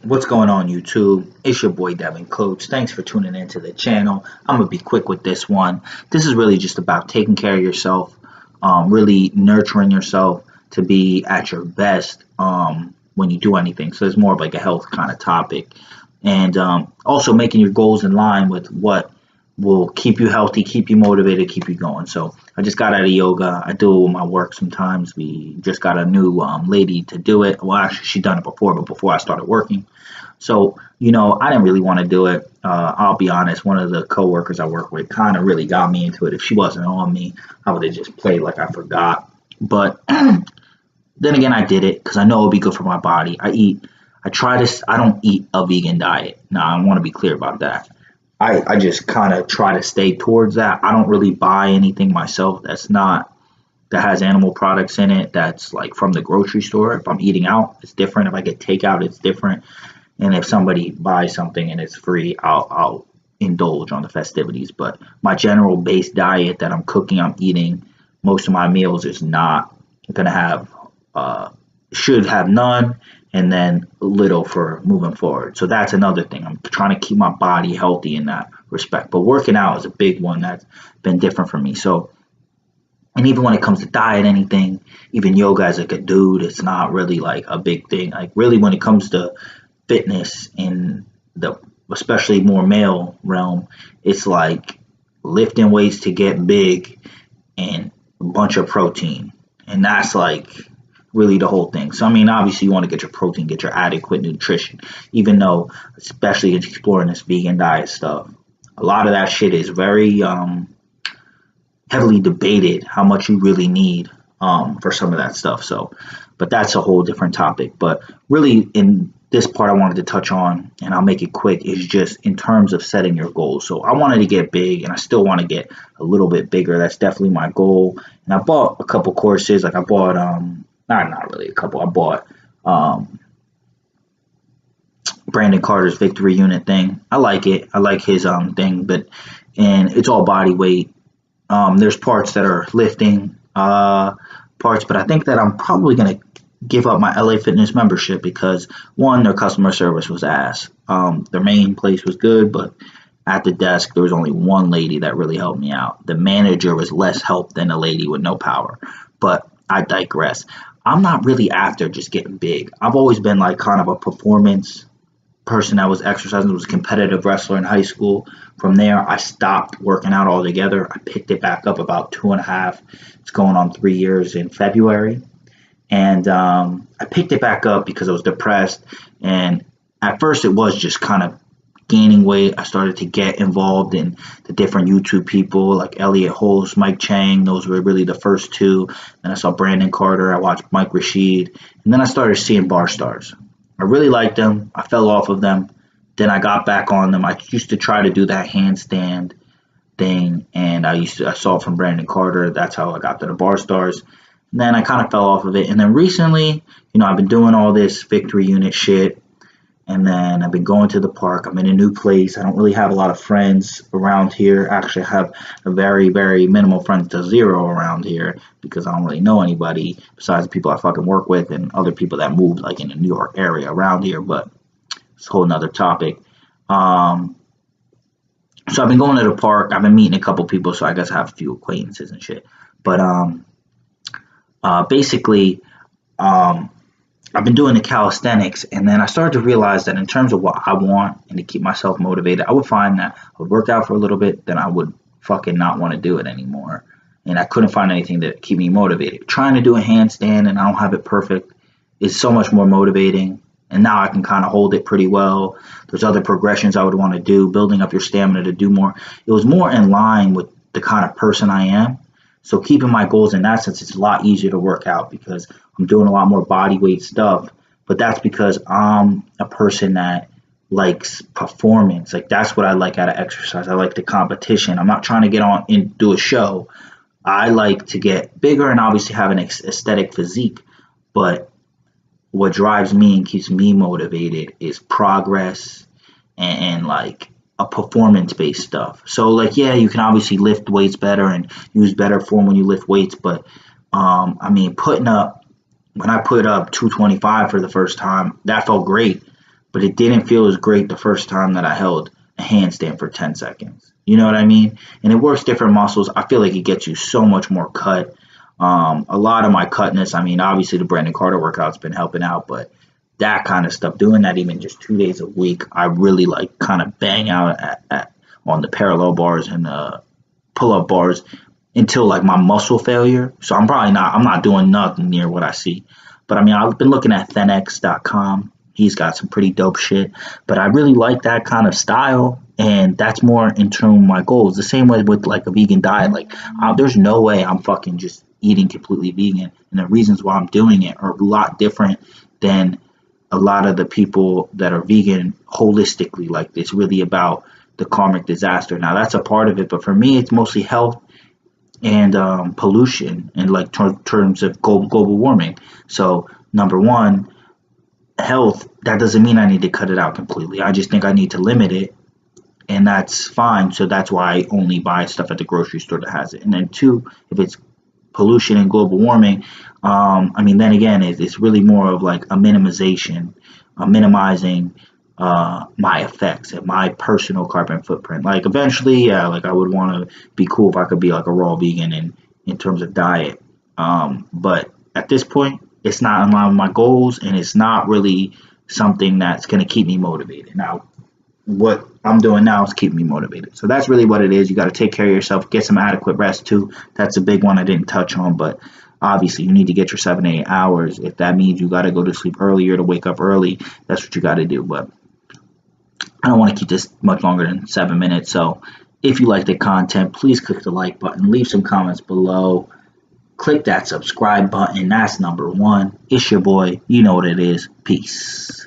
What's going on, YouTube? It's your boy DCoates. Thanks for tuning into the channel. I'm gonna be quick with this one. This is really just about taking care of yourself, really nurturing yourself to be at your best when you do anything. So it's more of like a health kind of topic, and also making your goals in line with what will keep you healthy, keep you motivated, keep you going. So I just got out of yoga. I do it with my work sometimes. We just got a new lady to do it. Well, actually, she done it before, but before I started working. So, I didn't really want to do it. I'll be honest, one of the coworkers I work with kind of really got me into it. If she wasn't on me, I would have just played like I forgot. But then again, I did it because I know it'll be good for my body. I don't eat a vegan diet. Now, I want to be clear about that. I just kind of try to stay towards that. I don't really buy anything myself that has animal products in it that's like from the grocery store. If I'm eating out, it's different. If I get takeout, it's different. And if somebody buys something and it's free, I'll indulge on the festivities. But my general base diet that I'm cooking, I'm eating, most of my meals is not gonna have should have none and then little for moving forward. So that's another thing. I'm trying to keep my body healthy in that respect. But working out is a big one that's been different for me. So, and even when it comes to diet, anything, even yoga as like a dude, it's not really like a big thing. Like really when it comes to fitness in the especially more male realm, it's like lifting weights to get big and a bunch of protein. And that's like really the whole thing. So I mean, obviously you want to get your protein, get your adequate nutrition, even though especially exploring this vegan diet stuff, a lot of that shit is very heavily debated how much you really need for some of that stuff. So, but that's a whole different topic. But really, in this part, I wanted to touch on, and I'll make it quick, is just in terms of setting your goals. So, I wanted to get big, and I still want to get a little bit bigger. That's definitely my goal. And I bought a couple courses. Like I bought, not really a couple. I bought Brandon Carter's Victory Unit thing. I like it. I like his thing, and it's all body weight. There's parts that are lifting parts, but I think that I'm probably gonna give up my LA Fitness membership because one, their customer service was ass. Their main place was good, but at the desk there was only one lady that really helped me out. The manager was less help than a lady with no power. But I digress. I'm not really after just getting big. I've always been like kind of a performance person that was exercising, was a competitive wrestler in high school. From there, I stopped working out altogether. I picked it back up about 2.5. It's going on 3 years in February. And I picked it back up because I was depressed. And at first, it was just kind of gaining weight. I started to get involved in the different YouTube people like Elliot Holmes, Mike Chang. Those were really the first two. Then I saw Brandon Carter. I watched Mike Rashid. And then I started seeing bar stars. I really liked them. I fell off of them. Then I got back on them. I used to try to do that handstand thing, and I saw it from Brandon Carter. That's how I got to the bar stars. And then I kind of fell off of it. And then recently, I've been doing all this Victory Unit shit. And then I've been going to the park. I'm in a new place. I don't really have a lot of friends around here. Actually, I have a very, very minimal friends to zero around here because I don't really know anybody besides the people I fucking work with and other people that moved like in the New York area around here. But it's a whole nother topic. So I've been going to the park. I've been meeting a couple people, so I guess I have a few acquaintances and shit. But basically, I've been doing the calisthenics, and then I started to realize that in terms of what I want and to keep myself motivated, I would find that I would work out for a little bit, then I would fucking not want to do it anymore. And I couldn't find anything to keep me motivated. Trying to do a handstand and I don't have it perfect is so much more motivating. And now I can kind of hold it pretty well. There's other progressions I would want to do, building up your stamina to do more. It was more in line with the kind of person I am. So keeping my goals in that sense, it's a lot easier to work out because I'm doing a lot more body weight stuff. But that's because I'm a person that likes performance. Like that's what I like out of exercise. I like the competition. I'm not trying to get on and do a show. I like to get bigger and obviously have an aesthetic physique. But what drives me and keeps me motivated is progress and like a performance-based stuff. So like, yeah, you can obviously lift weights better and use better form when you lift weights, but I mean, when I put up 225 for the first time, that felt great. but it didn't feel as great the first time that I held a handstand for 10 seconds. You know what I mean? And it works different muscles. I feel like it gets you so much more cut. A lot of my cutness, I mean, obviously the Brandon Carter workout's been helping out, but that kind of stuff, doing that even just 2 days a week, I really like kind of bang out on the parallel bars and the pull-up bars until like my muscle failure. So I'm not doing nothing near what I see. But I mean, I've been looking at thenx.com. He's got some pretty dope shit. But I really like that kind of style, and that's more in tune with my goals. The same way with like a vegan diet. Like, there's no way I'm fucking just eating completely vegan. And the reasons why I'm doing it are a lot different than a lot of the people that are vegan holistically. Like, it's really about the karmic disaster. Now, that's a part of it, but for me, it's mostly health and pollution and like terms of global warming. So number one, health, that doesn't mean I need to cut it out completely. I just think I need to limit it, and that's fine. So that's why I only buy stuff at the grocery store that has it. And then two, if it's pollution and global warming, I mean, then again, it's really more of like a minimization, minimizing my effects and my personal carbon footprint. Like eventually, yeah, like I would want to be cool if I could be like a raw vegan in terms of diet. But at this point, it's not in line with my goals, and it's not really something that's going to keep me motivated. Now, what I'm doing now is keep me motivated. So that's really what it is. You got to take care of yourself, get some adequate rest too. That's a big one I didn't touch on, but obviously you need to get your 7 to 8 hours. If that means you got to go to sleep earlier to wake up early, that's what you got to do. But I don't want to keep this much longer than 7 minutes. So if you like the content, please click the like button, leave some comments below, click that subscribe button. That's number one. It's your boy. You know what it is. Peace.